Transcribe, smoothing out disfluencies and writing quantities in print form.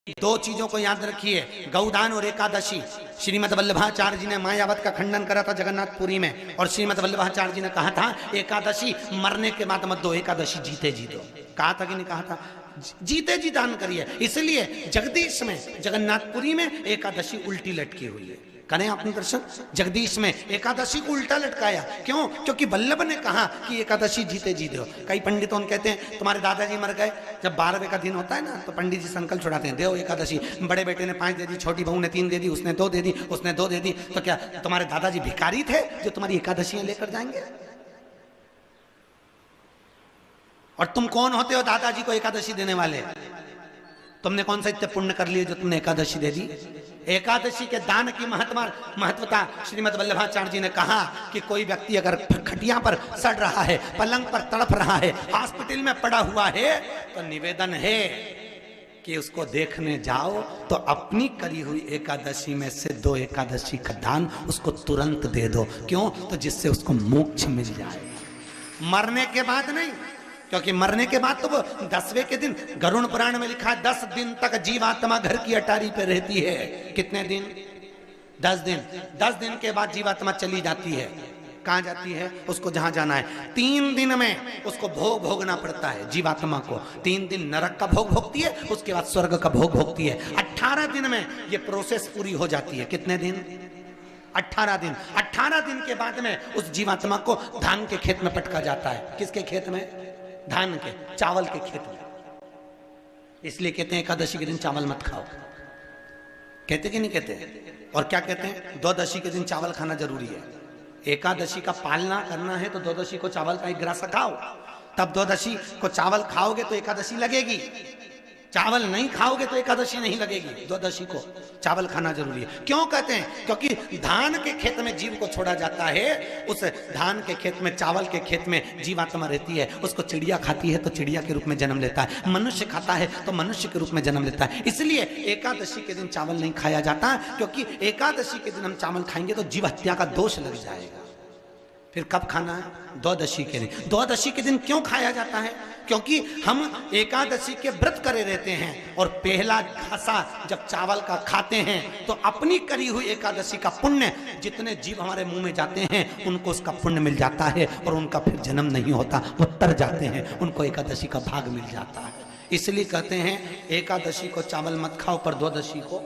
दो चीजों को याद रखिए, गौदान और एकादशी। श्रीमद् वल्लभाचार्य जी ने मायावत का खंडन करा था जगन्नाथपुरी में, और श्रीमद् वल्लभाचार्य जी ने कहा था एकादशी मरने के बाद मत दो, एकादशी जीते जी दो। कहा था कि नहीं कहा था? जीते जी दान करिए। इसलिए जगदीश में, जगन्नाथपुरी में एकादशी उल्टी लटकी हुई है। करें आपने दर्शन? जगदीश में एकादशी को उल्टा लटकाया, क्यों? क्योंकि वल्लभ ने कहा कि एकादशी जीते जी दो। कई पंडितों कहते हैं तुम्हारे दादाजी मर गए, जब 12वें का दिन होता है ना तो पंडित जी संकल्प छुड़ाते हैं, दो एकादशी। बड़े बेटे ने 5 दे दी, छोटी बहू ने 3 दे दी, उसने 2 दे दी, उसने 2 दे दी। तो क्या तुम्हारे दादाजी भिखारी थे जो तुम्हारी एकादशियां लेकर जाएंगे? और तुम कौन होते हो दादाजी को एकादशी देने वाले? तुमने कौन सा इतने पुण्य कर लिए जो तुमने एकादशी दे दी? एकादशी के दान की महत्वता श्रीमद् वल्लभाचार्य जी ने कहा कि कोई व्यक्ति अगर खटिया पर सड़ रहा है, पलंग पर तड़प रहा है, हॉस्पिटल में पड़ा हुआ है, तो निवेदन है कि उसको देखने जाओ तो अपनी करी हुई एकादशी में से 2 एकादशी का दान उसको तुरंत दे दो। क्यों? तो जिससे उसको मोक्ष मिल जाए, मरने के बाद नहीं। क्योंकि मरने के बाद तो वो 10वें के दिन, गरुड़ पुराण में लिखा है 10 दिन तक जीवात्मा घर की अटारी पे रहती है। कितने दिन? 10 दिन। 10 दिन के बाद जीवात्मा चली जाती है। कहाँ जाती है? उसको जहां जाना है। 3 दिन में उसको भोग भोगना पड़ता है जीवात्मा को। 3 दिन नरक का भोग भोगती है, उसके बाद स्वर्ग का भोग भोगती है। 18 दिन में ये प्रोसेस पूरी हो जाती है। कितने दिन? 18 दिन। 18 दिन के बाद में उस जीवात्मा को धान के खेत में पटका जाता है। किसके खेत में? धान के, चावल के खेत में। इसलिए कहते हैं एकादशी के दिन चावल मत खाओ। कहते कि नहीं कहते? और क्या कहते हैं? द्वादशी के दिन चावल खाना जरूरी है। एकादशी का पालना करना है तो द्वादशी को चावल का 1 ग्रास खाओ, तब द्वादशी को चावल खाओगे तो एकादशी लगेगी। चावल नहीं खाओगे तो एकादशी नहीं लगेगी। द्वादशी को चावल खाना जरूरी है। क्यों कहते हैं? क्योंकि धान के खेत में जीव को छोड़ा जाता है, उस धान के खेत में, चावल के खेत में जीवात्मा रहती है। उसको चिड़िया खाती है तो चिड़िया के रूप में जन्म लेता है, मनुष्य खाता है तो मनुष्य के रूप में जन्म लेता है। इसलिए एकादशी के दिन चावल नहीं खाया जाता, क्योंकि एकादशी के दिन हम चावल खाएंगे तो जीव हत्या का दोष लग जाएगा। फिर कब खाना है? द्वादशी के दिन। द्वादशी के दिन क्यों खाया जाता है? क्योंकि हम एकादशी के व्रत करे रहते हैं, और पहला घासा जब चावल का खाते हैं तो अपनी करी हुई एकादशी का पुण्य, जितने जीव हमारे मुंह में जाते हैं उनको उसका पुण्य मिल जाता है, और उनका फिर जन्म नहीं होता, वो तर जाते हैं, उनको एकादशी का भाग मिल जाता है। इसलिए कहते हैं एकादशी को चावल मत खाओ, पर द्वादशी को